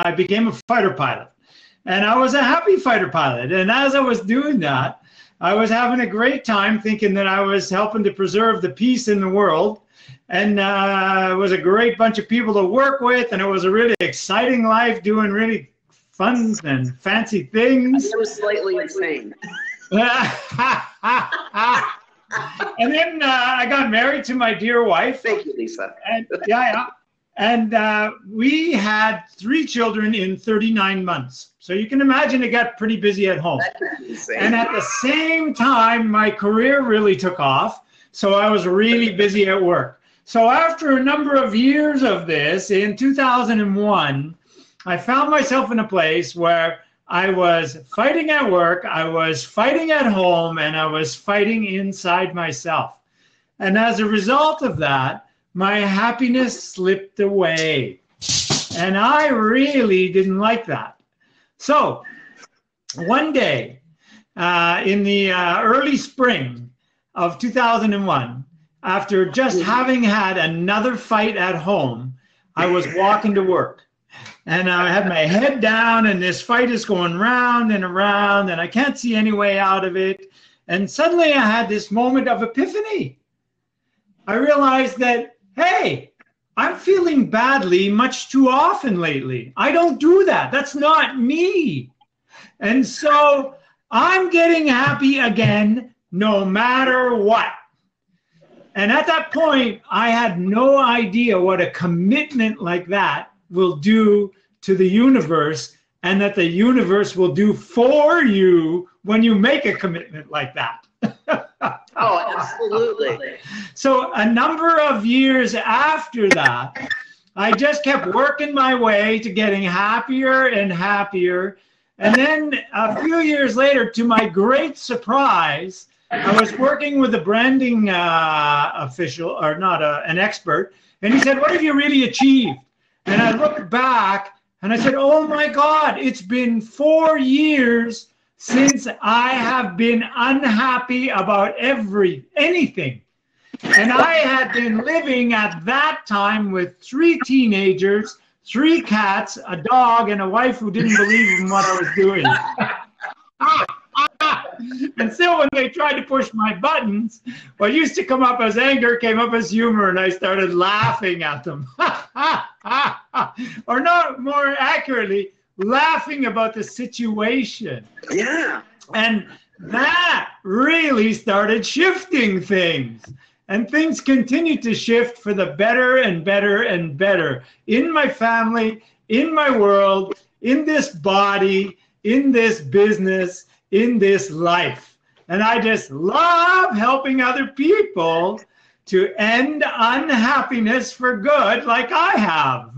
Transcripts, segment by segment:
I became a fighter pilot. And I was a happy fighter pilot. And as I was doing that, I was having a great time thinking that I was helping to preserve the peace in the world. And it was a great bunch of people to work with. And it was a really exciting life doing really fun and fancy things. It was slightly insane. And then I got married to my dear wife. Thank you, Lisa. And, And we had 3 children in 39 months. So you can imagine it got pretty busy at home. And at the same time, my career really took off. So I was really busy at work. So after a number of years of this, in 2001, I found myself in a place where I was fighting at work, I was fighting at home, and I was fighting inside myself. And as a result of that, my happiness slipped away. And I really didn't like that. So one day in the early spring of 2001, after just having had another fight at home, I was walking to work. And I had my head down, and this fight is going round and around, and I can't see any way out of it. And suddenly I had this moment of epiphany. I realized that, hey, I'm feeling badly much too often lately. I don't do that. That's not me. And so I'm getting happy again, no matter what. And at that point, I had no idea what a commitment like that will do to the universe, and that the universe will do for you when you make a commitment like that. Oh, absolutely. So a number of years after that, I just kept working my way to getting happier and happier. And then a few years later, to my great surprise, I was working with a branding official, or not an expert, and he said, "What have you really achieved?" And I looked back and I said, "Oh my God, it's been 4 years since I have been unhappy about anything." And I had been living at that time with 3 teenagers, 3 cats, a dog, and a wife who didn't believe in what I was doing. And still, when they tried to push my buttons, what used to come up as anger came up as humor, and I started laughing at them. Or not, more accurately, laughing about the situation. Yeah. And that really started shifting things. And things continued to shift for the better and better and better in my family, in my world, in this body, in this business, in this life. And I just love helping other people to end unhappiness for good, like I have.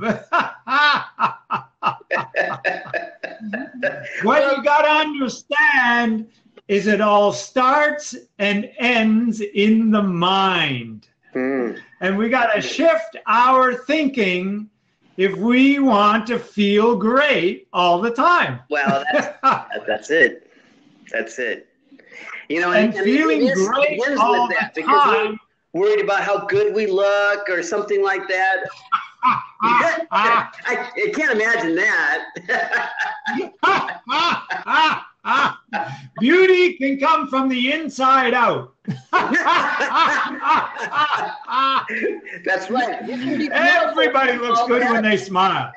What you got to understand is it all starts and ends in the mind. And we got to shift our thinking if we want to feel great all the time. Well, that's it. That's it. You know, and feeling great all the time. Worried about how good we look or something like that. I can't imagine that. Beauty can come from the inside out. That's right. Everybody looks good when they smile.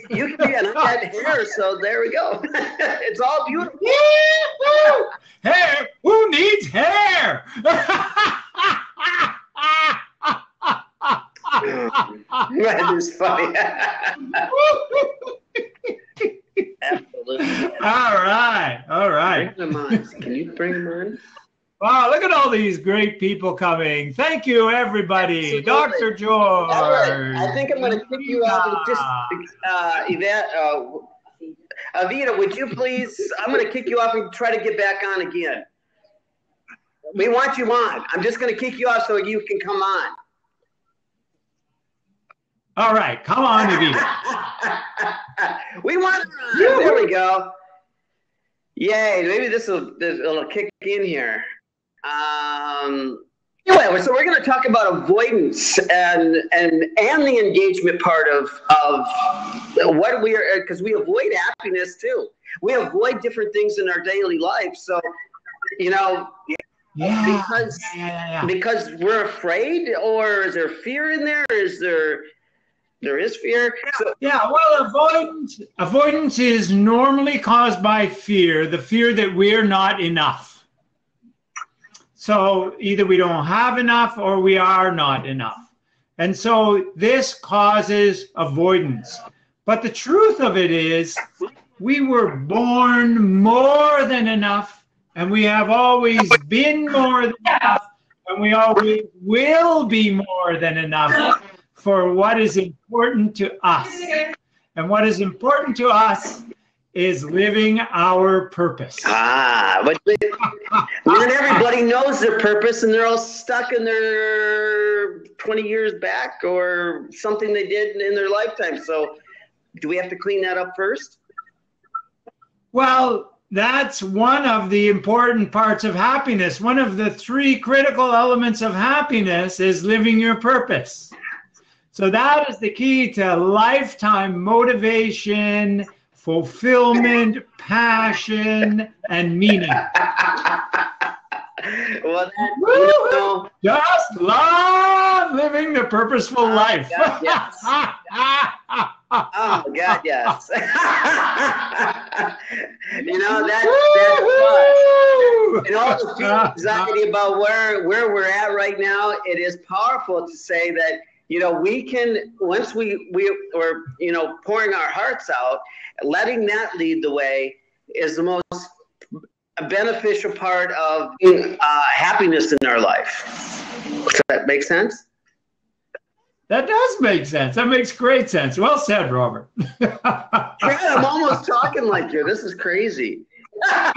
You can be an unhead hair, so there we go. It's all beautiful. Hair? Who needs hair? That is funny. Absolutely. All right. Bring them on. Can you bring them on? Wow, look at all these great people coming. Thank you, everybody. Absolutely. Dr. George. I think I'm going to kick you out and just, Avita, would you please, I'm going to kick you off and try to get back on again. We want you on. I'm just going to kick you off so you can come on. All right, come on, Avita. We want her on. There we go. Yay, maybe it'll kick in here. Anyway, so we're going to talk about avoidance and the engagement part of what we are, because we avoid happiness too. We avoid different things in our daily life. So, you know, because we're afraid, or is there fear in there? There is fear. So, yeah, well, avoidance is normally caused by fear, the fear that we're not enough. So either we don't have enough or we are not enough. And so this causes avoidance. But the truth of it is we were born more than enough, and we have always been more than enough, and we always will be more than enough for what is important to us. And what is important to us is living our purpose. But not everybody knows their purpose, and they're all stuck in their 20 years back or something they did in their lifetime. So do we have to clean that up first? Well, that's one of the important parts of happiness. One of the 3 critical elements of happiness is living your purpose. So that is the key to lifetime motivation, fulfillment, passion, and meaning. Well, just love living the purposeful life. God, yes. Oh God, yes. You know, that's fun. And all the anxiety about where we're at right now, it is powerful to say that, you know, we can, once we're, you know, pouring our hearts out, letting that lead the way is the most beneficial part of happiness in our life. Does that make sense? That does make sense. That makes great sense. Well said, Robert. I'm almost talking like you. This is crazy. As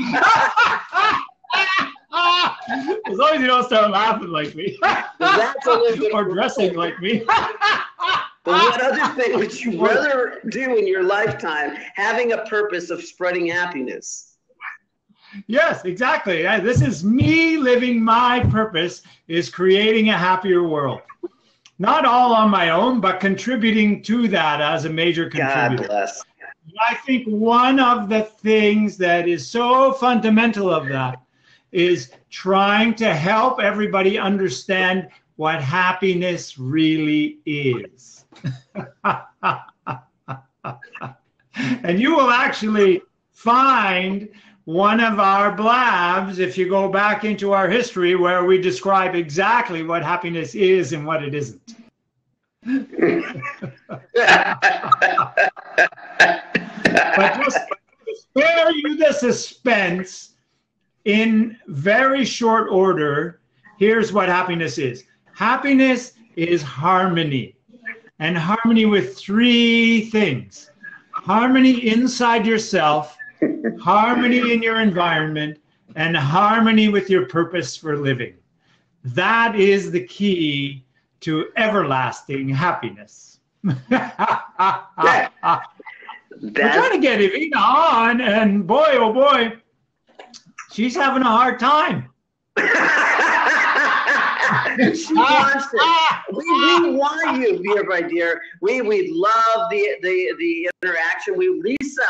long as you don't start laughing like me. That's a little bit or dressing like me. But what other thing would you rather do in your lifetime, having a purpose of spreading happiness? Yes, exactly. This is me living my purpose, is creating a happier world. Not all on my own, but contributing to that as a major contributor. God bless. I think one of the things that is so fundamental of that is trying to help everybody understand what happiness really is. And you will actually find one of our blabs, if you go back into our history, where we describe exactly what happiness is and what it isn't. But just to spare you the suspense, in very short order, here's what happiness is. Happiness is harmony, and harmony with 3 things. Harmony inside yourself, harmony in your environment, and harmony with your purpose for living. That is the key to everlasting happiness. We're trying to get Evina on, and boy, oh boy, she's having a hard time. She wants it. We want you here, my dear. We love the interaction. Lisa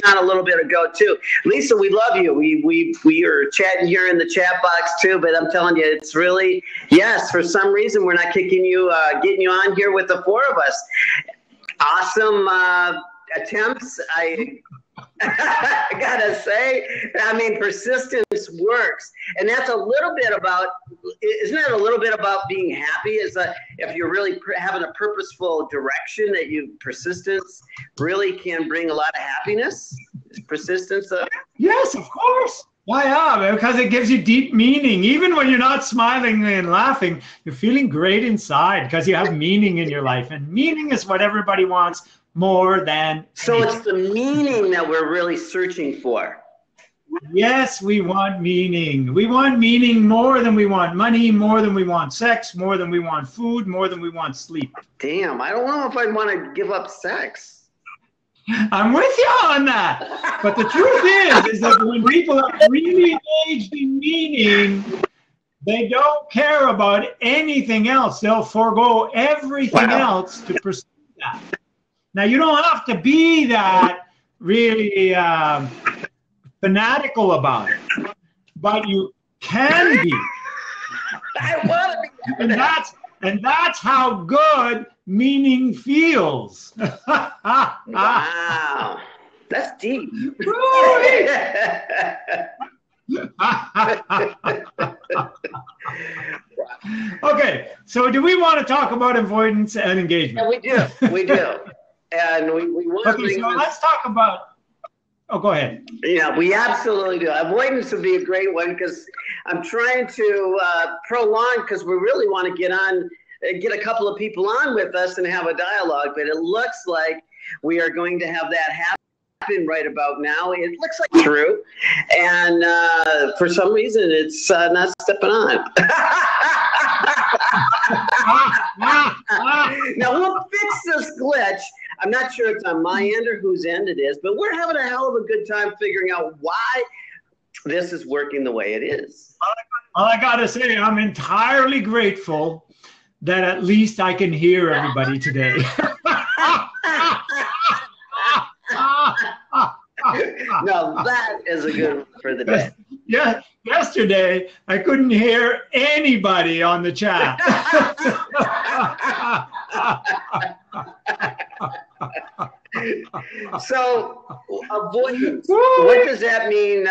on a little bit ago too. Lisa, we love you. We are chatting here in the chat box too. But I'm telling you, it's really, yes. For some reason, we're not getting you on here with the 4 of us. Awesome attempts. I gotta say, I mean, persistence works, and that's a little bit about, isn't it a little bit about being happy? If you're really having a purposeful direction, that persistence really can bring a lot of happiness. Persistence. Yes, of course. Yeah, because it gives you deep meaning. Even when you're not smiling and laughing, you're feeling great inside because you have meaning in your life, and meaning is what everybody wants more than so it's the meaning that we're really searching for. Yes, we want meaning. We want meaning more than we want money, more than we want sex, more than we want food, more than we want sleep. Damn, I don't know if I want to give up sex. I'm with you on that. But the truth is that when people are really engaged in meaning, They don't care about anything else. They'll forego everything else to pursue that. Now, you don't have to be that really fanatical about it, but you can be. I want to be. And that's how good meaning feels. Wow. That's deep. Okay, so do we want to talk about avoidance and engagement? Yeah, we do. And we want okay, so let's talk about, oh, go ahead. Yeah, we absolutely do. Avoidance would be a great one because I'm trying to prolong because we really want to get a couple of people on with us and have a dialogue, but it looks like we are going to have that happen right about now. It looks like true, and for some reason it's not stepping on. Now we'll fix this glitch. I'm not sure it's on my end or whose end it is, but we're having a hell of a good time figuring out why this is working the way it is. Well, I gotta say, I'm entirely grateful that at least I can hear everybody today. Now that is a good one for the day. Yeah, yesterday I couldn't hear anybody on the chat. So, avoidance. What does that mean?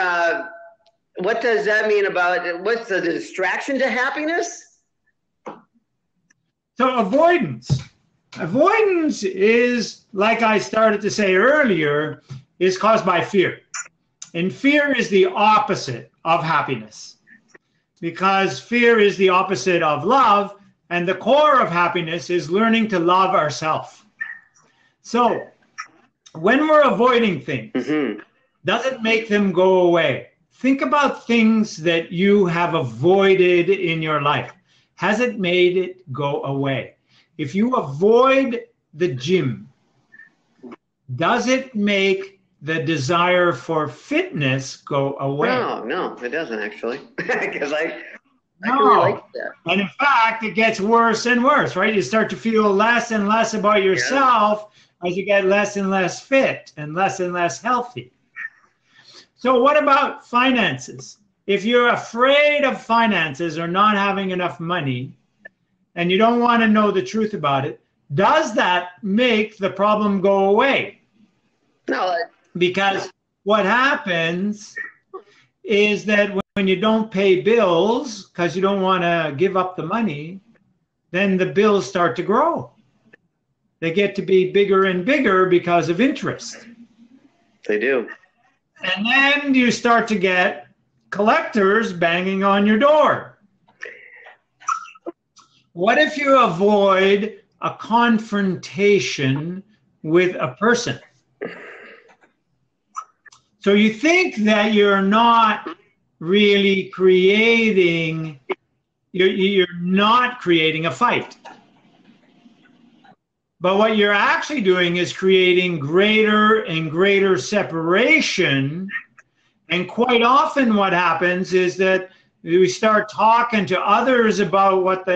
What does that mean about what's the distraction to happiness? So avoidance is, like I started to say earlier, is caused by fear. And fear is the opposite of happiness, because fear is the opposite of love, and the core of happiness is learning to love ourselves. So when we're avoiding things, doesn't make them go away. Think about things that you have avoided in your life. Has it made it go away? If you avoid the gym, does it make the desire for fitness go away? No, it doesn't actually. Because I can relate to that. And in fact, it gets worse and worse, right? You start to feel less and less about yourself as you get less and less fit and less healthy. So what about finances? If you're afraid of finances or not having enough money and you don't want to know the truth about it, does that make the problem go away? No. Because what happens is that when you don't pay bills because you don't want to give up the money, then the bills start to grow. They get to be bigger and bigger because of interest. They do. And then you start to get collectors banging on your door. What if you avoid a confrontation with a person? So you think that you're not really creating, you're not creating a fight. But what you're actually doing is creating greater and greater separation. And quite often what happens is that we start talking to others about what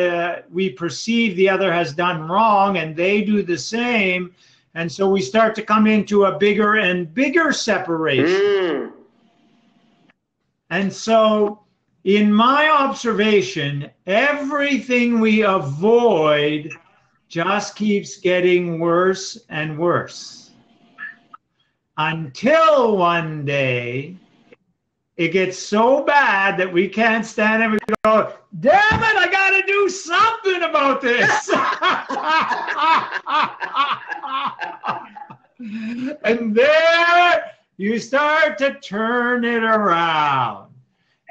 we perceive the other has done wrong, and they do the same. And so we start to come into a bigger and bigger separation. And so in my observation, everything we avoid just keeps getting worse and worse. Until one day, it gets so bad that we can't stand it. We go, damn it, I got to do something about this. And there you start to turn it around.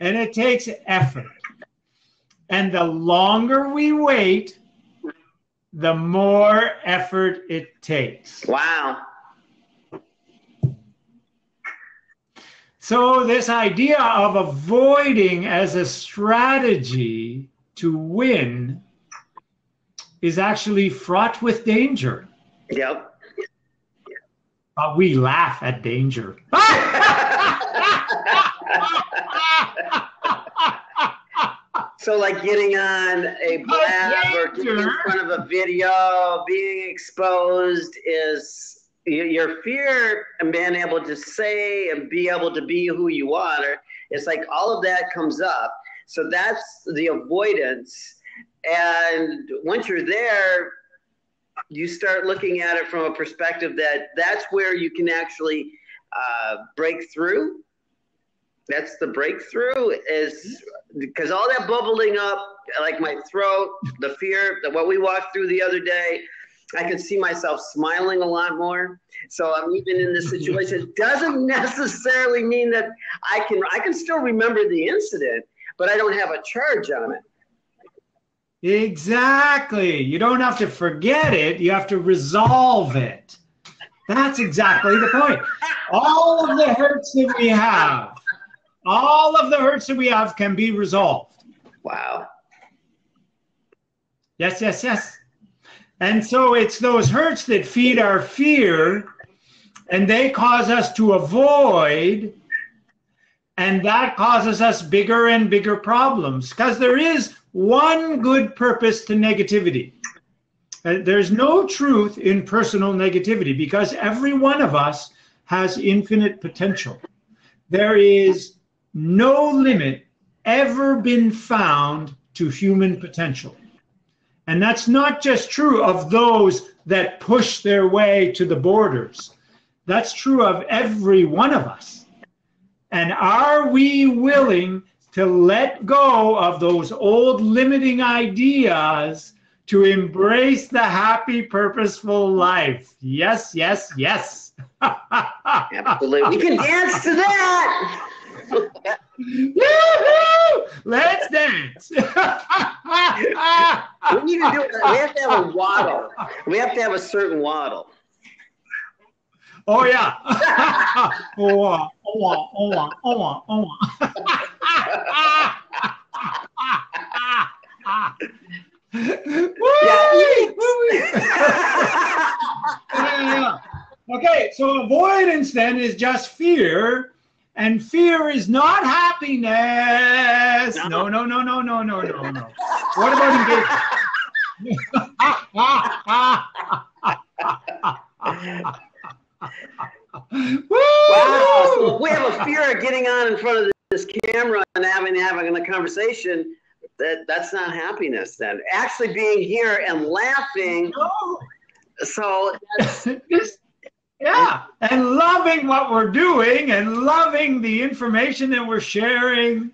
And it takes effort. And the longer we wait, the more effort it takes. Wow. So this idea of avoiding as a strategy to win is actually fraught with danger. Yep. But we laugh at danger. So like getting on a blab or getting in front of a video, being exposed is your fear and being able to say and be able to be who you are. It's like all of that comes up. So that's the avoidance. And once you're there, you start looking at it from a perspective that that's where you can actually break through. That's the breakthrough, is because all that bubbling up, like my throat, the fear, what we walked through the other day, I can see myself smiling a lot more. So I'm even in this situation. It doesn't necessarily mean that I can still remember the incident, but I don't have a charge on it. Exactly. You don't have to forget it. You have to resolve it. That's exactly the point. All of the hurts that we have, can be resolved. Wow. Yes, yes, yes. And so it's those hurts that feed our fear, and they cause us to avoid, and that causes us bigger and bigger problems, because there is one good purpose to negativity. There's no truth in personal negativity, because every one of us has infinite potential. There is no limit ever been found to human potential. And that's not just true of those that push their way to the borders. That's true of every one of us. And are we willing to let go of those old limiting ideas to embrace the happy, purposeful life? Yes, yes, yes. Absolutely. We can dance to that. Woo-hoo! Let's dance. We need to do it. We have to have a waddle. We have to have a certain waddle. Oh yeah. Oh, oh, oh, oh, oh. Yeah. Okay, so avoidance then is just fear. And fear is not happiness. No, no, no, no, no, no, no, no. What about engagement? Wow. So we have a fear of getting on in front of this camera and having a conversation. That's not happiness then. Actually being here and laughing. No. So that's... Yeah, and loving what we're doing and loving the information that we're sharing.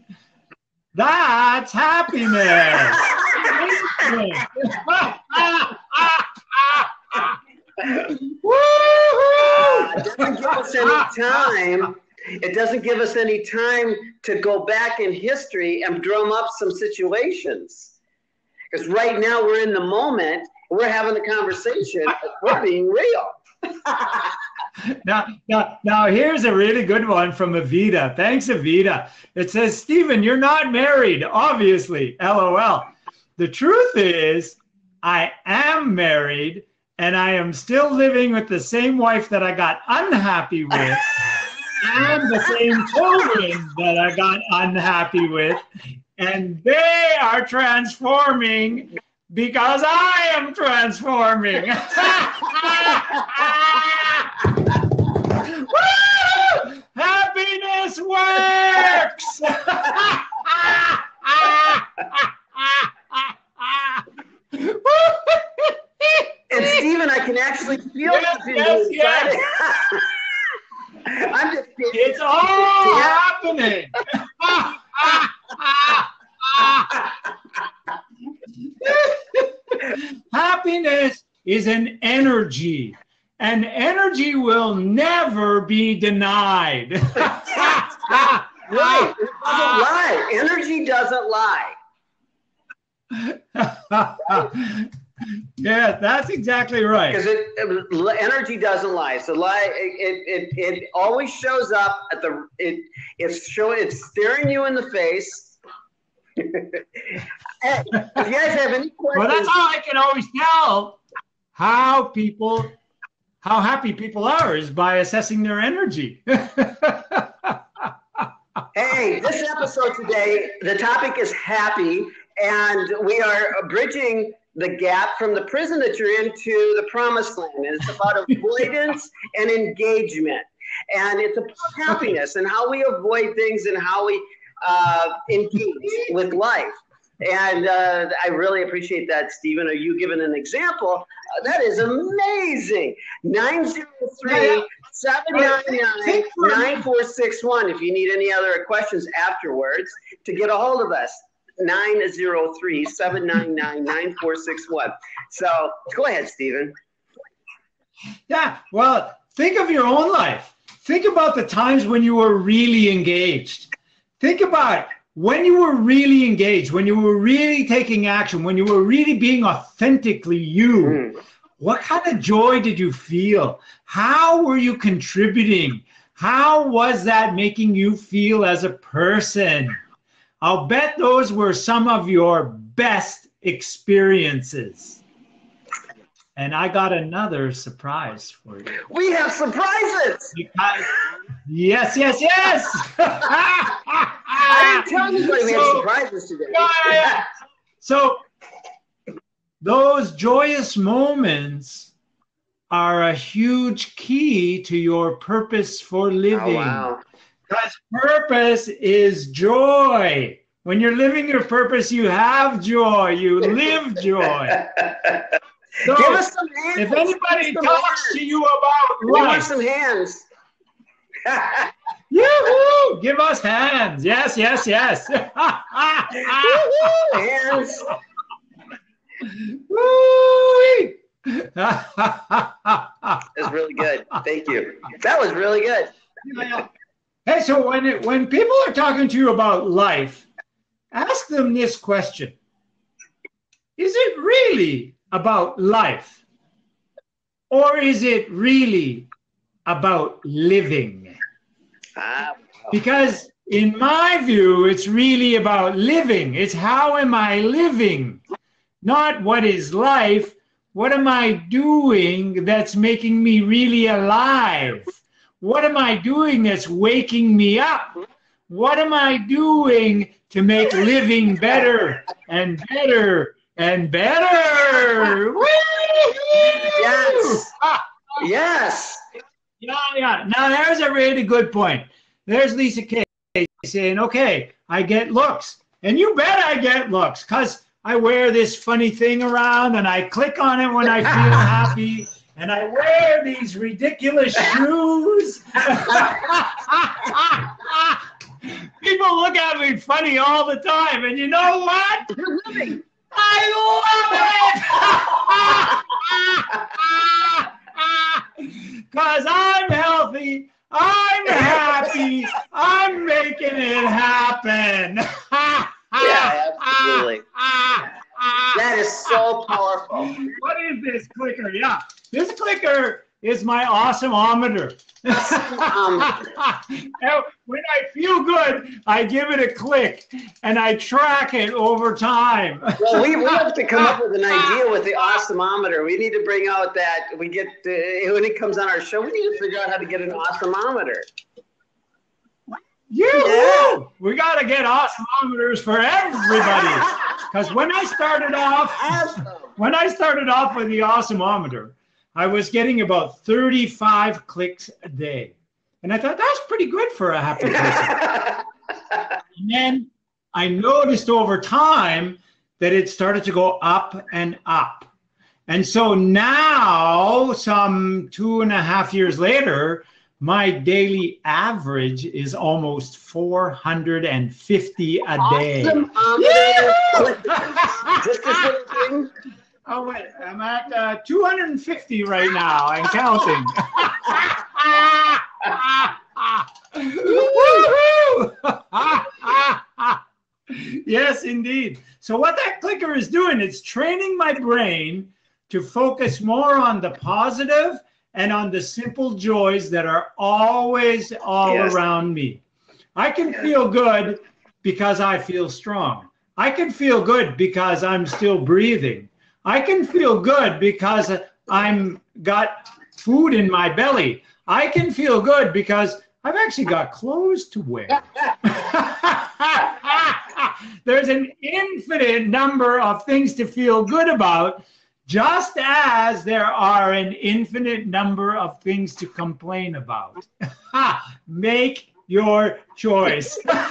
That's happiness. It doesn't give us any time to go back in history and drum up some situations. Because right now we're in the moment, we're having a conversation, we're being real. Now, here's a really good one from Avita. Thanks, Avita. It says, Stephen, you're not married, obviously, LOL. The truth is, I am married, and I am still living with the same wife that I got unhappy with, and the same children that I got unhappy with, and they are transforming because I am transforming. Woo! Happiness works! And Stephen, I can actually feel it inside. I'm just it's all happening. Happiness is an energy, and energy will never be denied. Right. It doesn't lie. Energy doesn't lie. Yeah, that's exactly right. Because energy doesn't lie. So it always shows up at the it's staring you in the face. If you guys have any questions, well, that's how I can always tell how happy people are, is by assessing their energy. Hey, this episode today, the topic is happy, and we are bridging the gap from the prison that you're in to the promised land. And it's about avoidance and engagement. And it's about happiness and how we avoid things and how we engage with life. And I really appreciate that, Stephen. Are you giving an example? That is amazing. 903-799-9461 if you need any other questions afterwards to get a hold of us. 903-799-9461. So go ahead, Stephen. Yeah, well, think of your own life. Think about the times when you were really engaged. Think about when you were really engaged, when you were really taking action, when you were really being authentically you. What kind of joy did you feel? How were you contributing? How was that making you feel as a person? I'll bet those were some of your best experiences. And I got another surprise for you. We have surprises! Yes. I didn't tell anybody we had surprises today. So those joyous moments are a huge key to your purpose for living. Oh, wow. Because purpose is joy. When you're living your purpose, you have joy. You live joy. So give us some hands. If anybody talks to you about life, give us some hands. Yoo-hoo! Give us hands. Yes. Hands. Woo-wee. That's really good. Thank you. That was really good. Hey, so when people are talking to you about life, ask them this question. Is it really about life? Or is it really about living? Because in my view, it's really about living. It's how am I living? Not what is life. What am I doing that's making me really alive? What am I doing that's waking me up? What am I doing to make living better and better and better? Woo! Yes. Yes. Yeah. Now there's a really good point. There's Lisa Kay saying, okay, I get looks. And you bet I get looks, because I wear this funny thing around and I click on it when I feel happy. And I wear these ridiculous shoes. People look at me funny all the time. And you know what? You're living. I love it! Because I'm healthy, I'm happy, I'm making it happen. Yeah, absolutely. That is so powerful. What is this clicker? Yeah, this clicker is my awesomeometer. When I feel good, I give it a click and I track it over time. Well, we have to come up with an idea with the awesomeometer. We need to bring out that when it comes on our show, we need to figure out how to get an awesomeometer. Yeah. We got to get awesomemeters for everybody. Because when I started off with the awesomeometer, I was getting about 35 clicks a day. And I thought, that's pretty good for a happy person. And then I noticed over time that it started to go up and up. And so now, some 2.5 years later, my daily average is almost 450 a day. Awesome. Just this little thing. Oh, wait, I'm at 250 right now and counting. Yes, indeed. So what that clicker is doing, it's training my brain to focus more on the positive and on the simple joys that are always all around me. I can feel good because I feel strong. I can feel good because I'm still breathing. I can feel good because I'm got food in my belly. I can feel good because I've actually got clothes to wear. There's an infinite number of things to feel good about, just as there are an infinite number of things to complain about. Make your choice. I'm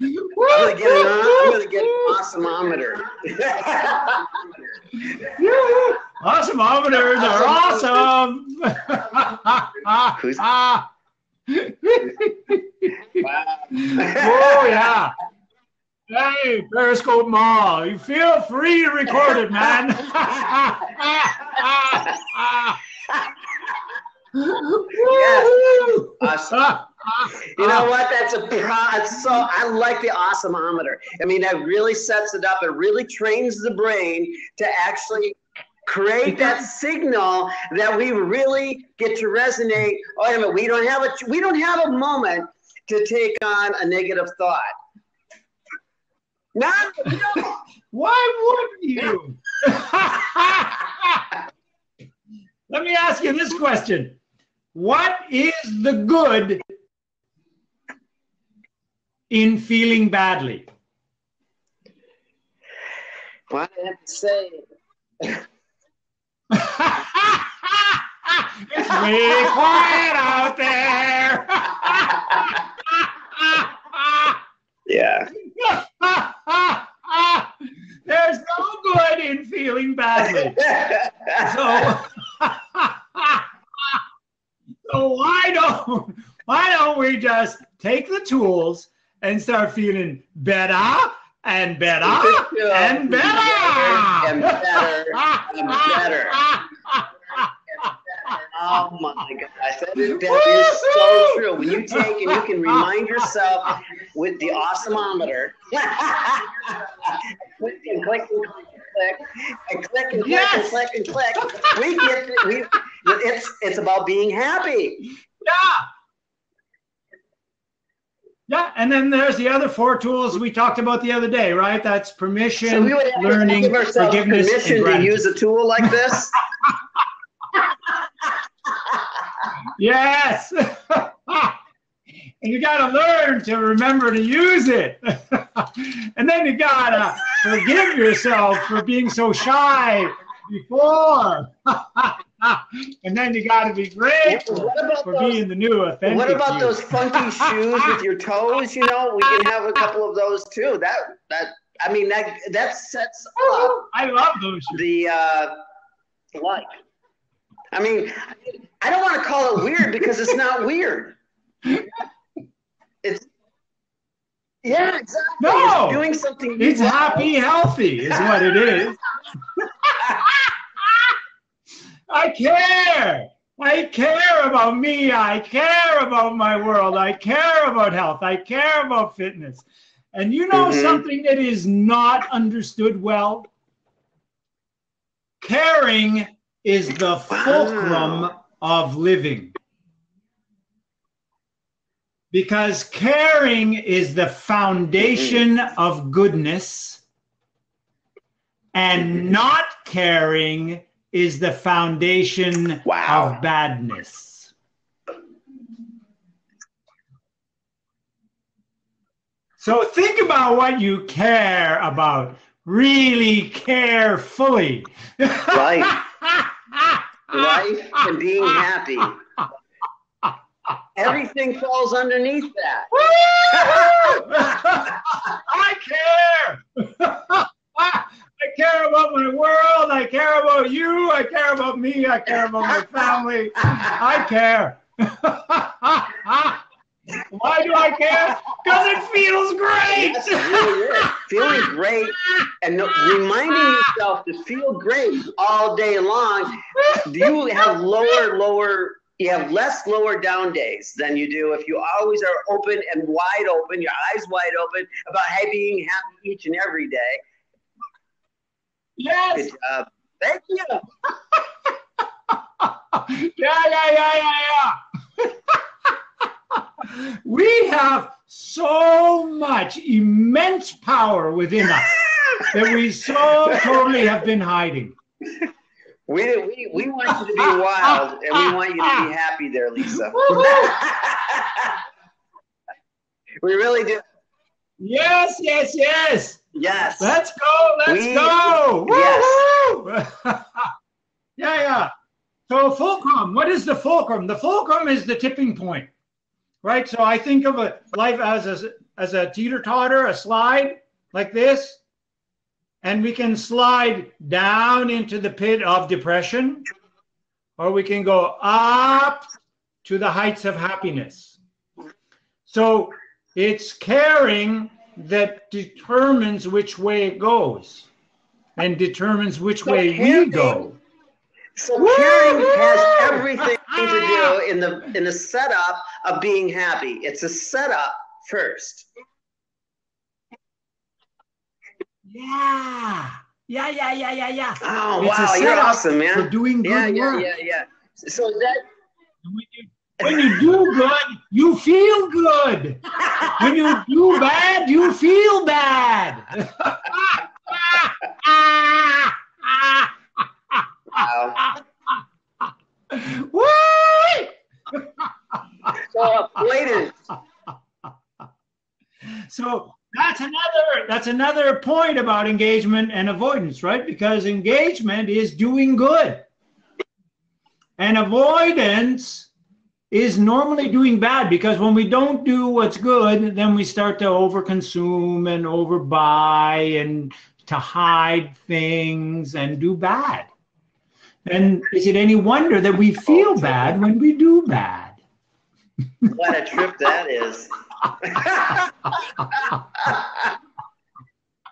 gonna get an awesomeometer. Awesomeometers are awesome. Oh yeah. Hey, Periscope Mall, you feel free to record it, man. Yes. Awesome. You know what? So I like the awesomeometer. I mean, that really sets it up. It really trains the brain to actually create that signal that we really get to resonate. Oh, wait a minute, we don't have a moment to take on a negative thought. No. Why wouldn't you? Let me ask you this question. What is the good in feeling badly? Well, I have to say, it's really quiet out there. Yeah. There's no good in feeling badly. So why don't we just take the tools and start feeling better and better and better and better and better. Oh my gosh, that is so true. When you take and you can remind yourself with the awesomeometer, click and click and click and click and click and click and click. It's about being happy. Yeah. Yeah, and then there's the other 4 tools we talked about the other day, right? That's permission, so we would have learning, to give ourselves forgiveness, permission and gratitude. to use a tool like this. Yes. And you got to learn to remember to use it. And then you got to forgive yourself for being so shy before. And then you got to be grateful for being the new authentic. What about those funky shoes with your toes? You know, we can have a couple of those too. That sets up. I love those shoes. The like. I mean, I don't want to call it weird because it's not weird. It's exactly. No, it's doing something. It's happy, healthy, is what it is. I care. I care about me. I care about my world. I care about health. I care about fitness. And you know something that is not understood well? Caring is the fulcrum of living. Because caring is the foundation of goodness, and not caring is the foundation of badness. So think about what you care about. Really carefully. Right. Life and being happy. Everything falls underneath that. I care. I care about my world. I care about you. I care about me. I care about my family. I care. Why do I care? Because it feels great. Yes, it really is. Feeling great and reminding yourself to feel great all day long. You have you have less lower down days than you do if you always are open and wide open, your eyes wide open about being happy each and every day. Yes. Good job. Thank you. Yeah. We have so much immense power within us that we so totally have been hiding. We want you to be wild, and we want you to be happy there, Lisa. We really do. Yes, yes, yes. Yes. Let's go. Let's go. Yes. Yeah, yeah. So fulcrum, what is the fulcrum? The fulcrum is the tipping point, right? So I think of a life as a teeter-totter, a slide like this, and we can slide down into the pit of depression, or we can go up to the heights of happiness. So it's caring that determines which way it goes and determines which way we go. So caring has everything to do in the setup of being happy. It's a setup first. Yeah. Oh, wow, you're awesome, man. For doing good work. Yeah. So that when you do good, you feel good. When you do bad, you feel bad. Wow. Woo! So avoidance. So that's another point about engagement and avoidance, right? Because engagement is doing good. And avoidance is normally doing bad, because when we don't do what's good, then we start to overconsume and overbuy and to hide things and do bad. And is it any wonder that we feel bad when we do bad? What a trip that is.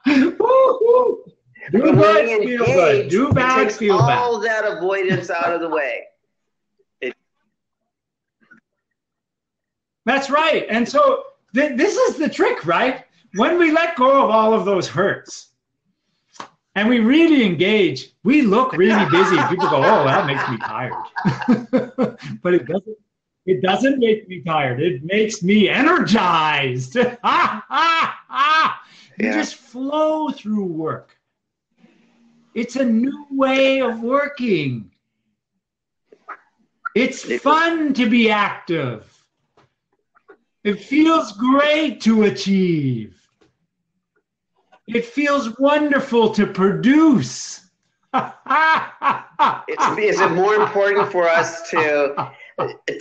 Do good, feel good. Do bad, feel bad. All that avoidance out of the way. That's right. And so this is the trick, right? When we let go of all of those hurts and we really engage, we look really busy. People go, oh, that makes me tired. But it doesn't make me tired. It makes me energized. You just flow through work. It's a new way of working. It's fun to be active. It feels great to achieve. It feels wonderful to produce. Is it more important for us to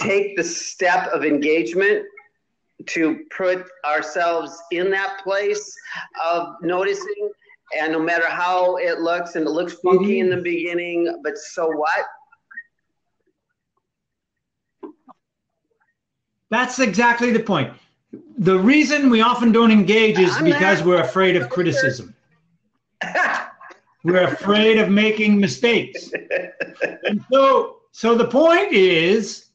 take the step of engagement to put ourselves in that place of noticing, and no matter how it looks, and it looks funky in the beginning, but so what? That's exactly the point. The reason we often don't engage is because we're afraid of criticism. We're afraid of making mistakes. And so the point is,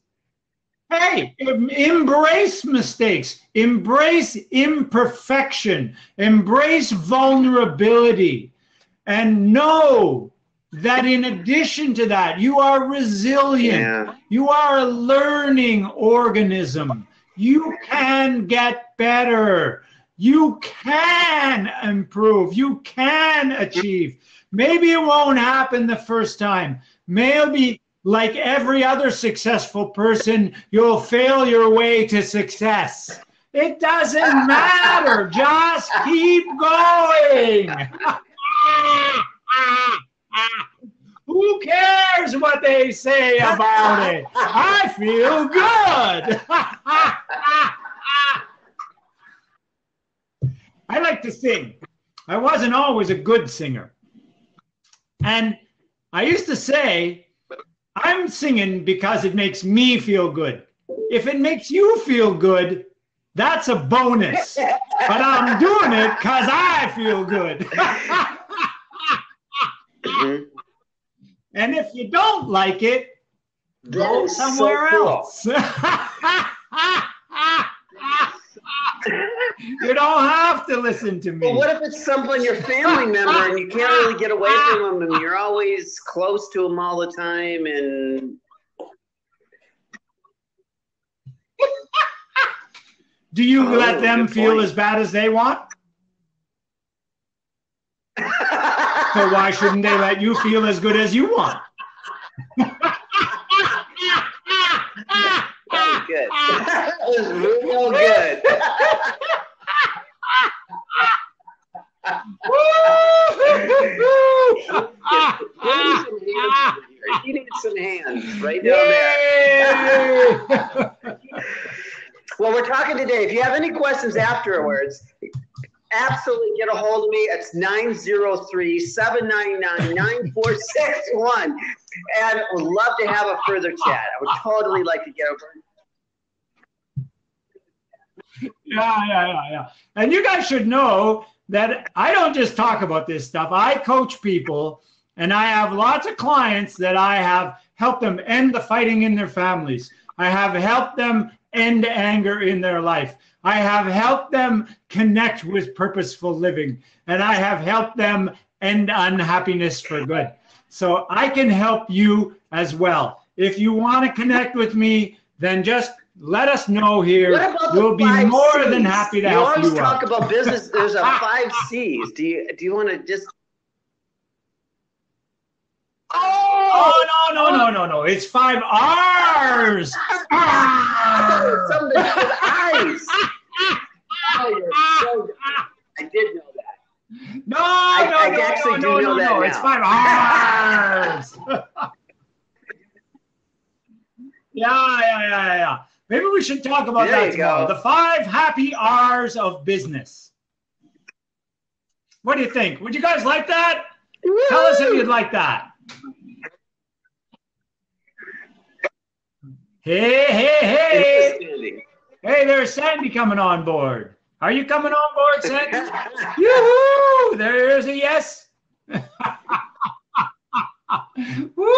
hey, embrace mistakes, embrace imperfection, embrace vulnerability, and know that in addition to that, you are resilient. Yeah. You are a learning organism. You can get better. You can improve. You can achieve. Maybe it won't happen the first time. Maybe, like every other successful person, you'll fail your way to success. It doesn't matter. Just keep going. Who cares what they say about it? I feel good. I like to sing. I wasn't always a good singer. And I used to say, I'm singing because it makes me feel good. If it makes you feel good, that's a bonus. But I'm doing it because I feel good. Mm-hmm. And if you don't like it, go somewhere else. You don't have to listen to me. Well, what if it's someone, your family member, and you can't really get away from them, and you're always close to them all the time, and... Do you let them feel as bad as they want? So why shouldn't they let you feel as good as you want? That was good. That was real good. He needs some hands right down there. Well, we're talking today. If you have any questions afterwards, absolutely get a hold of me. It's 903-799-9461. And would love to have a further chat. I would totally like to get over. Yeah. And you guys should know that I don't just talk about this stuff. I coach people, and I have lots of clients that I have helped them end the fighting in their families. I have helped them end anger in their life. I have helped them connect with purposeful living, and I have helped them end unhappiness for good. So I can help you as well. If you want to connect with me, then just let us know here. We'll be more than happy to help you out. You always talk about business. There's a 5 C's. Do you want to just? Oh, no. It's 5 R's. Something with eyes. Oh, you're so good. I did know that. No. It's 5 R's. Yeah. Maybe we should talk about that tomorrow. The 5 happy R's of business. What do you think? Would you guys like that? Woo! Tell us if you'd like that. Hey. Hey, there's Sandy coming on board. Are you coming on board, Sandy? Yoo-hoo! There's a yes. Woo!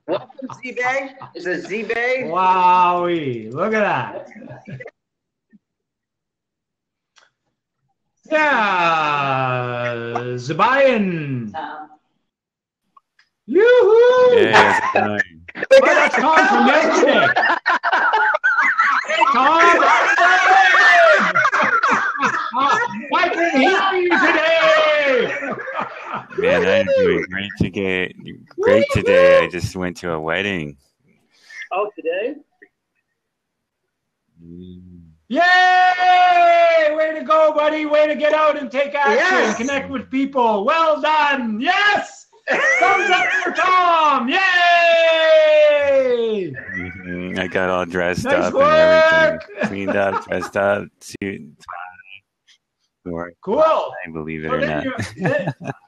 Welcome, Z-Bay. Is it Z-Bay? Wowee. Look at that. Yeah. Zabayan. Yoo-hoo! Yeah, well, that's Tom from yesterday. Hey, Tom. I can hear you today. Man, I'm doing great today. I just went to a wedding. Oh, today? Yay! Way to go, buddy. Way to get out and take action and connect with people. Well done. Yes! Thumbs up for Tom! Yay! I got all dressed up work. And everything. Cleaned up, dressed up, suit. Cool. I believe it or not.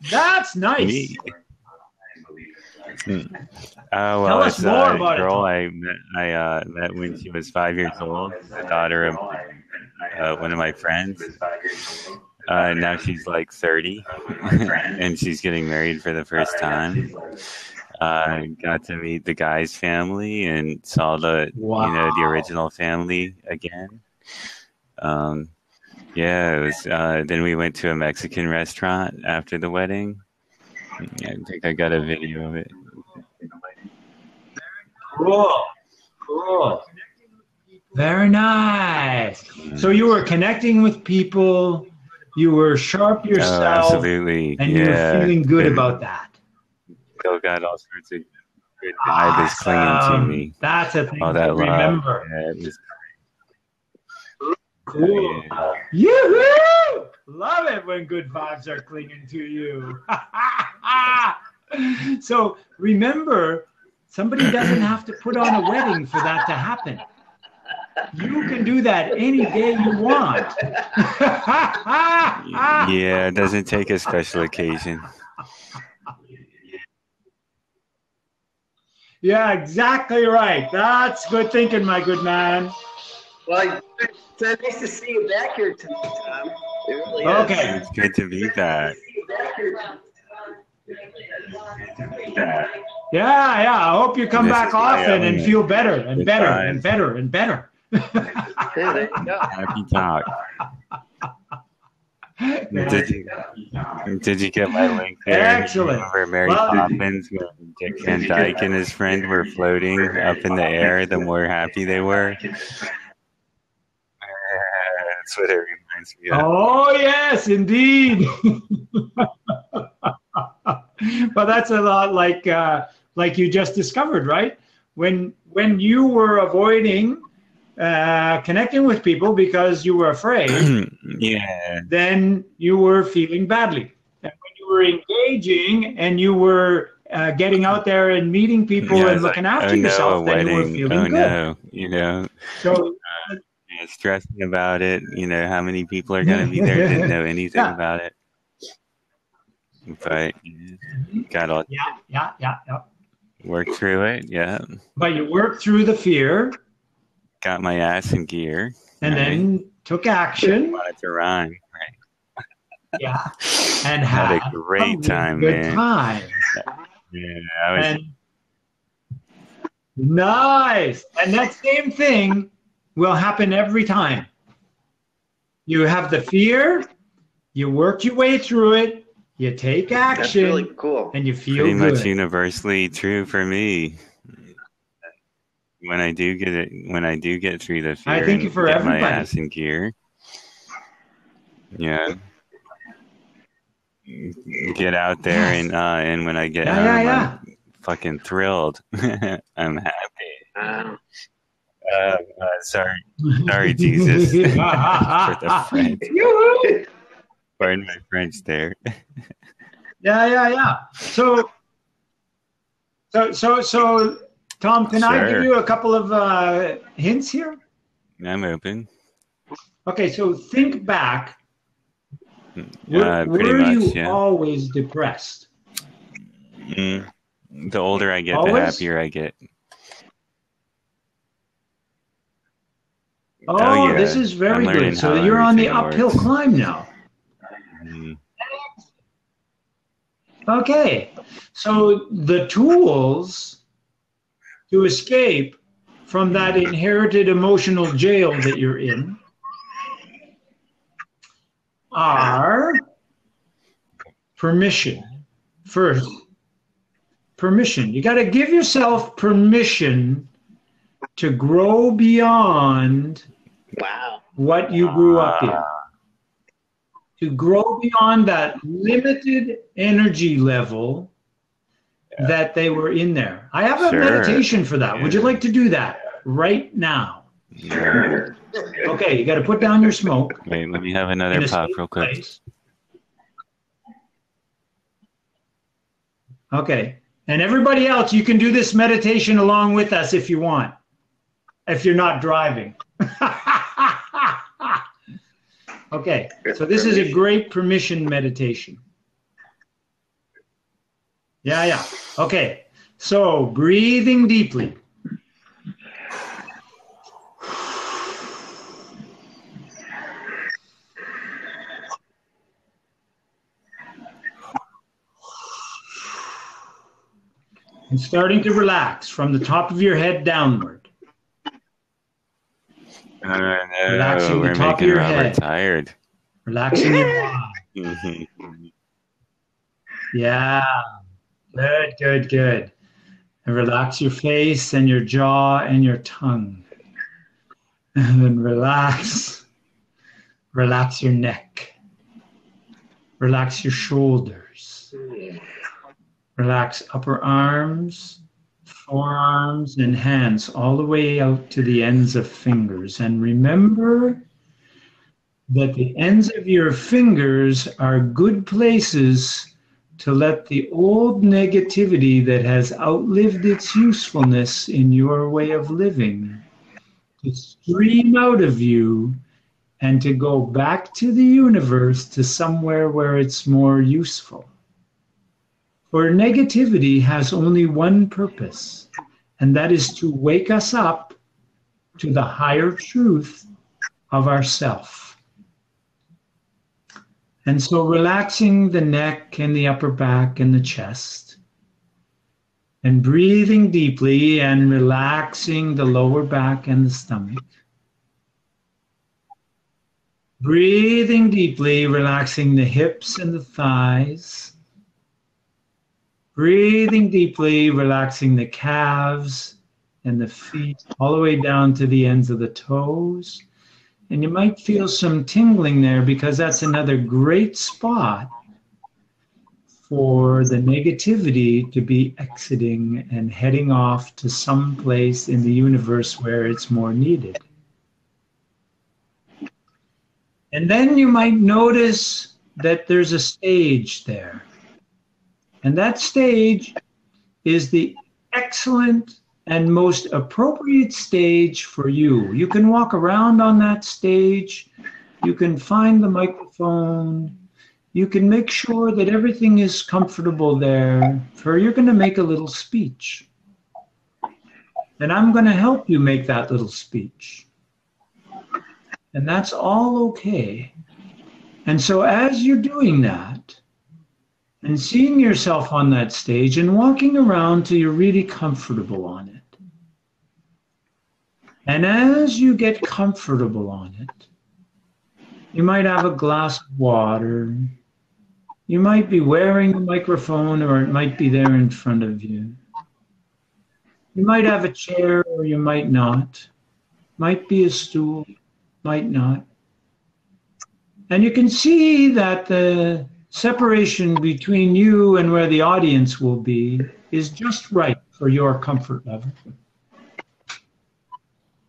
That's nice. Well, tell us more about girl I met when she was 5 years old, the daughter of one of my friends. Now she's like 30, and she's getting married for the first time. Got to meet the guy's family and saw the the original family again. It was. Then we went to a Mexican restaurant after the wedding. I think I got a video of it. Cool. Very nice. So you were connecting with people. You were sharp yourself. Absolutely. And you were feeling good about that. Still got all sorts of good vibes clinging to me. That's a thing all that to remember. Yeah, it was cool. Yeah. Yoo-hoo! Love it when good vibes are clinging to you. So remember, somebody doesn't have to put on a wedding for that to happen. You can do that any day you want. Yeah, it doesn't take a special occasion. Yeah, exactly right. That's good thinking, my good man. Well, it's nice to see you back here tonight, Tom. It really is. Okay. It's good to be back. Yeah. I hope you come back often and feel better and better and better and better. There you go. Happy talk. Did you get my link there? Excellent. Where Mary Poppins, Dick Van Dyke and his friend were floating up in the air, the more happy they were. That's what it reminds me of. Oh, yes, indeed. But that's a lot like you just discovered, right? When you were avoiding connecting with people because you were afraid, Yeah. then you were feeling badly. And when you were engaging and you were getting out there and meeting people Yeah, and it's looking like, after oh no, a yourself, then you were wedding. feeling Oh good. no, you know, So yeah, stressing about it. You know, how many people are going to be there? Didn't know anything yeah, about it, but got all yeah. work through it. Yeah, But you worked through the fear got my ass in gear. and Right, then took action. wanted to rhyme. Right, Yeah. And had a had great time, good man. time. Yeah, I was. And nice. And that same thing will happen every time. You have the fear, you work your way through it, you take action, That's really cool. and you feel Pretty good. much universally true for me. When I do get through the fear I think and for get everybody. my ass in gear, yeah, get out there and when I get home, I'm fucking thrilled. I'm happy. Sorry, Jesus, for the French. Pardon my French there. Yeah. So, Tom, can I give you a couple of hints here? I'm open. Okay, so think back. Were much, you always depressed? The older I get, Always? the happier I get. Oh, yeah. This is very I'm good. So how you're on the everything uphill works. climb now. Okay, so the tools to escape from that inherited emotional jail that you're in are permission. First, permission. You got to give yourself permission to grow beyond what you grew up in. To grow beyond that limited energy level that they were in there. I have a meditation for that. Would you like to do that right now? Yeah. Okay, you got to put down your smoke. Wait, let me have another pop real quick. Place. Okay, and everybody else, you can do this meditation along with us if you want, if you're not driving. Okay, so this is a great permission meditation. Yeah. Okay, so breathing deeply. And starting to relax from the top of your head downward. Relaxing the top of your head. Tired. Relaxing your body. Yeah. Good. And relax your face and your jaw and your tongue. And then relax. Relax your neck. Relax your shoulders. Relax upper arms, forearms, and hands all the way out to the ends of fingers. And remember that the ends of your fingers are good places to let the old negativity that has outlived its usefulness in your way of living to stream out of you and to go back to the universe to somewhere where it's more useful. For negativity has only one purpose, and that is to wake us up to the higher truth of ourself. And so relaxing the neck and the upper back and the chest, and breathing deeply and relaxing the lower back and the stomach. Breathing deeply, relaxing the hips and the thighs. Breathing deeply, relaxing the calves and the feet all the way down to the ends of the toes. And you might feel some tingling there because that's another great spot for the negativity to be exiting and heading off to some place in the universe where it's more needed. And then you might notice that there's a stage there. And that stage is the excellent and most appropriate stage for you. You can walk around on that stage. You can find the microphone. You can make sure that everything is comfortable there, for you're going to make a little speech. And I'm going to help you make that little speech. And that's all okay. And so as you're doing that, and seeing yourself on that stage and walking around till you're really comfortable on it. And as you get comfortable on it, you might have a glass of water. You might be wearing a microphone, or it might be there in front of you. You might have a chair, or you might not. Might be a stool, might not. And you can see that the separation between you and where the audience will be is just right for your comfort level.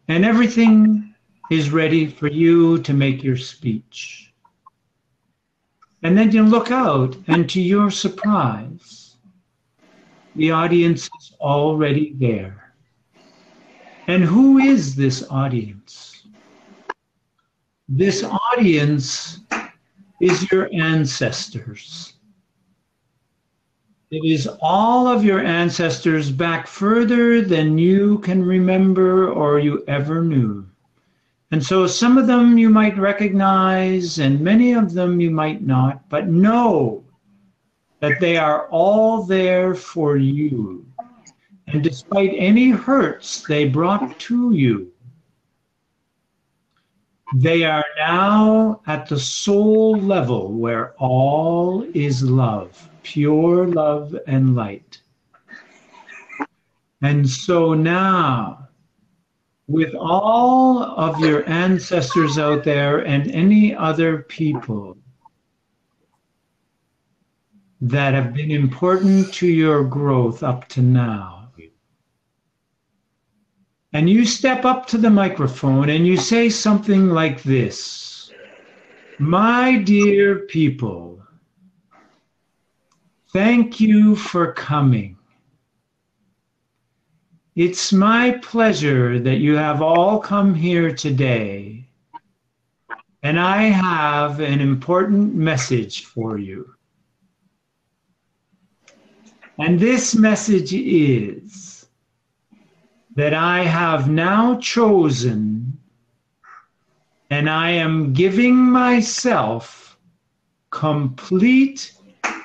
And everything is ready for you to make your speech. And then you look out, and to your surprise, the audience is already there. And who is this audience? This audience is your ancestors. It is all of your ancestors back further than you can remember or you ever knew. And so some of them you might recognize, and many of them you might not, but know that they are all there for you. And despite any hurts they brought to you, they are now at the soul level where all is love, pure love and light. And so now, with all of your ancestors out there and any other people that have been important to your growth up to now, and you step up to the microphone and you say something like this: "My dear people, thank you for coming. It's my pleasure that you have all come here today, and I have an important message for you. And this message is that I have now chosen, and I am giving myself complete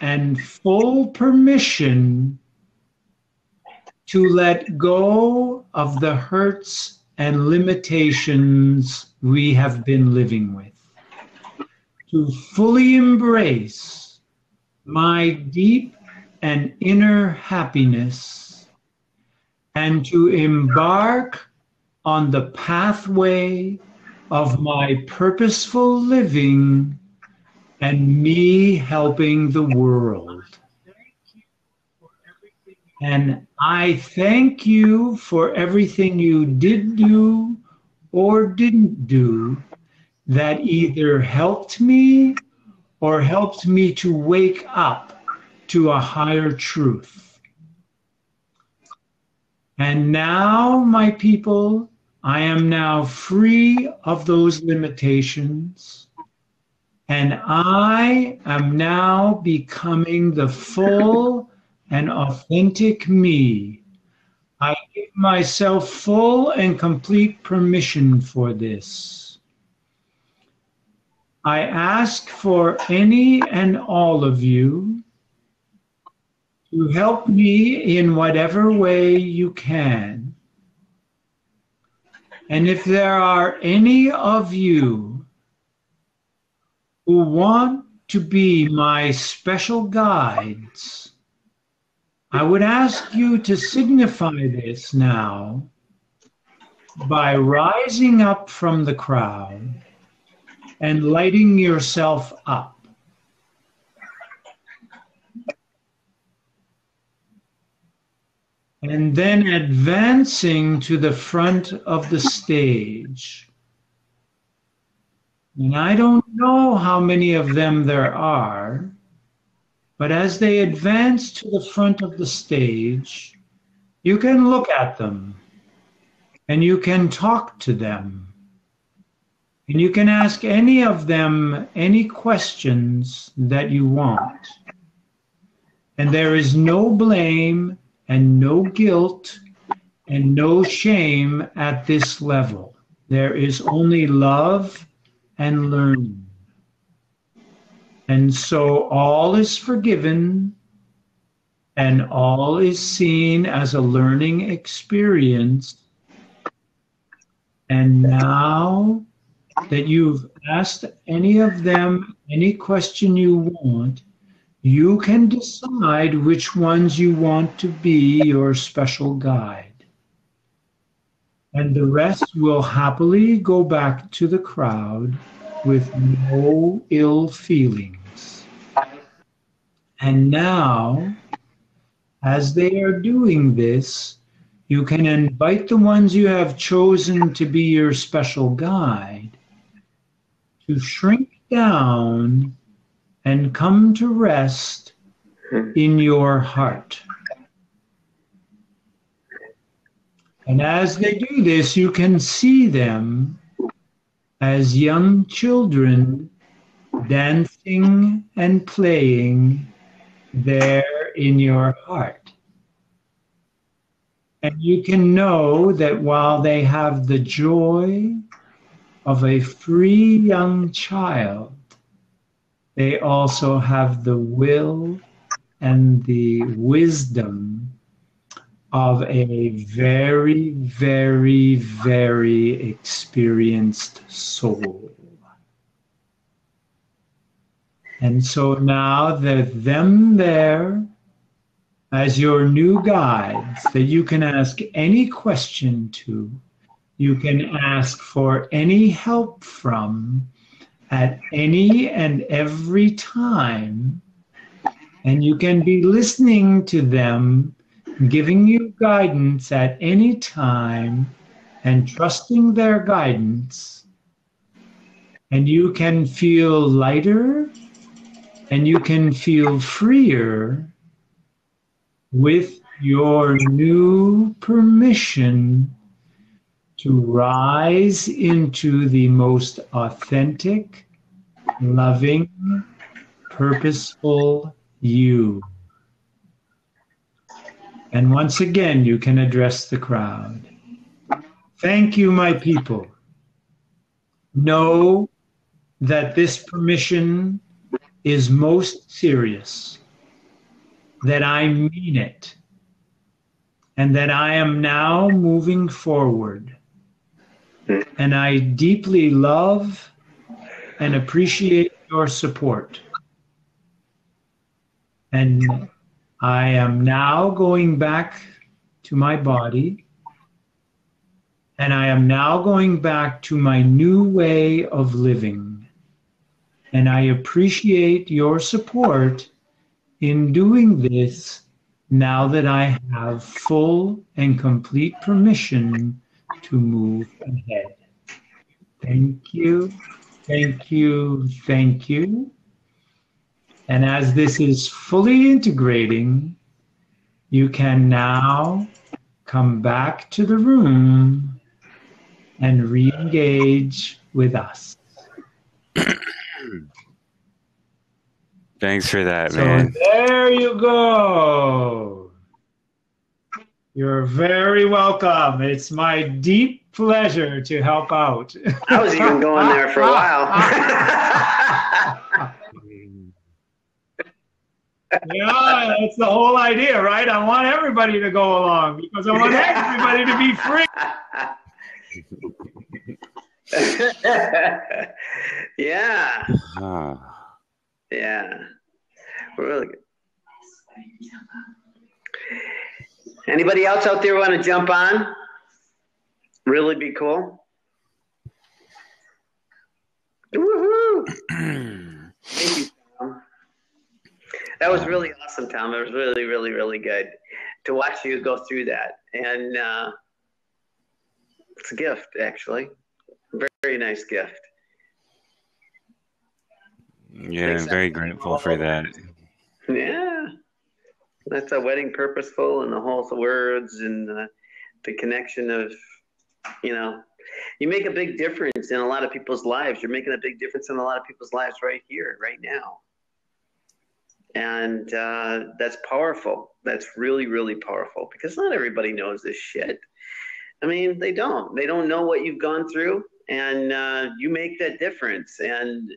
and full permission to let go of the hurts and limitations we have been living with, to fully embrace my deep and inner happiness, and to embark on the pathway of my purposeful living and me helping the world. And I thank you for everything you did do or didn't do that either helped me or helped me to wake up to a higher truth. And now, my people, I am now free of those limitations, and I am now becoming the full and authentic me. I give myself full and complete permission for this. I ask for any and all of you to help me in whatever way you can. And if there are any of you who want to be my special guides, I would ask you to signify this now by rising up from the crowd and lighting yourself up. and then advancing to the front of the stage. And I don't know how many of them there are, but as they advance to the front of the stage, you can look at them and you can talk to them. And you can ask any of them any questions that you want. And there is no blame and no guilt and no shame at this level. There is only love and learning. And so all is forgiven and all is seen as a learning experience. And now that you've asked any of them any question you want, you can decide which ones you want to be your special guide. And the rest will happily go back to the crowd with no ill feelings. And now, as they are doing this, you can invite the ones you have chosen to be your special guide to shrink down and come to rest in your heart. And as they do this, you can see them as young children dancing and playing there in your heart. And you can know that while they have the joy of a free young child, they also have the will and the wisdom of a very, very, very experienced soul. And so now that them there as your new guides that you can ask any question to, you can ask for any help from at any and every time, and you can be listening to them, giving you guidance at any time and trusting their guidance, and you can feel lighter and you can feel freer with your new permission to rise into the most authentic, loving, purposeful you. And once again, you can address the crowd. Thank you, my people. Know that this permission is most serious, that I mean it, and that I am now moving forward. And I deeply love and appreciate your support. And I am now going back to my body, and I am now going back to my new way of living. And I appreciate your support in doing this now that I have full and complete permission to move ahead. Thank you, thank you, thank you. And as this is fully integrating, you can now come back to the room and re-engage with us. Thanks for that, man. So there you go. You're very welcome. It's my deep pleasure to help out. I was even going there for a while. Yeah, that's the whole idea, right? I want everybody to go along because I want everybody to be free. Yeah. Yeah. Really good. Anybody else out there want to jump on? Really be cool. Woohoo! Thank you, Tom. That was really awesome, Tom. It was really, really, really good. to watch you go through that. And it's a gift, actually. Very, very nice gift. Yeah, I'm very grateful for that. Yeah. That's a wedding purposeful, and the whole words and the connection of, you make a big difference in a lot of people's lives. You're making a big difference in a lot of people's lives right here, right now. And that's powerful. That's really, really powerful, because not everybody knows this shit. I mean, they don't. They don't know what you've gone through, and you make that difference. And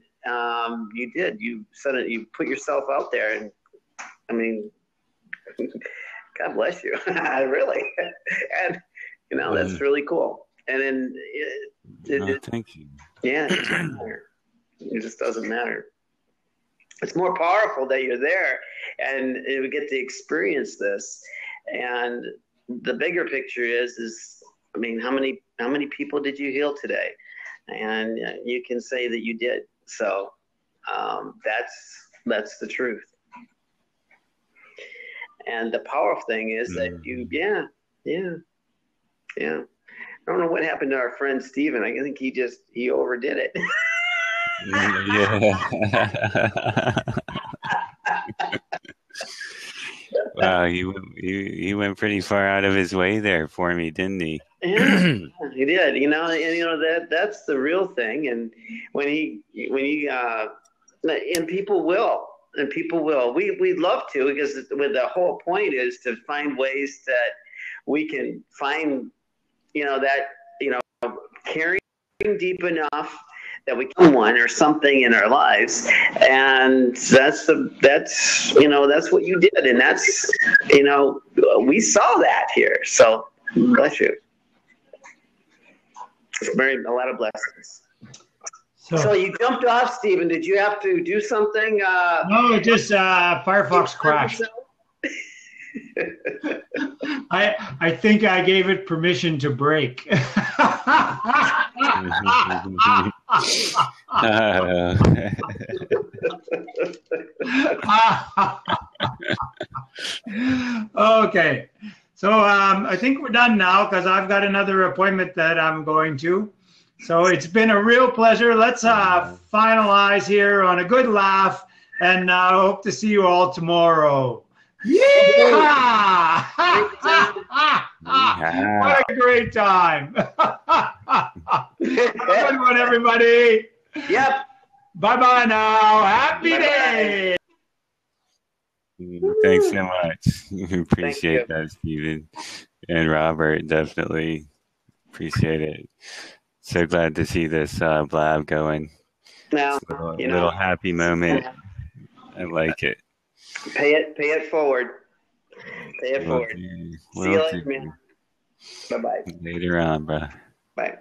you did. You said it. You put yourself out there, and I mean, God bless you. Really. And that's really cool. And then thank you. Yeah, it doesn't matter. It just doesn't matter. It's more powerful that you're there and we get to experience this. And the bigger picture is I mean, how many people did you heal today? And you can say that you did. So that's the truth. And the powerful thing is that yeah. I don't know what happened to our friend Steven. I think he overdid it. Yeah. Wow, he went pretty far out of his way there for me, didn't he? Yeah, he did. And that's the real thing. And when he and people will. We'd love to, because the whole point is to find ways that we can find, caring deep enough that we can one or something in our lives, and that's what you did, and that's we saw that here. So bless you. It's very a lot of blessings. So you jumped off, Stephen. Did you have to do something? No, just Firefox crashed. I think I gave it permission to break. Okay. So I think we're done now, because I've got another appointment that I'm going to. So it's been a real pleasure. Let's finalize here on a good laugh, and I hope to see you all tomorrow. Yeah! What a great time. Have a good one, everybody. Yep. Bye-bye now. Happy day. Thanks so much. Appreciate that, Stephen. And Robert, definitely appreciate it. So glad to see this blab going. Now, little happy moment. I like it. Pay it forward. Pay it forward. See you later, man. Bye-bye. Later on, bro. Bye.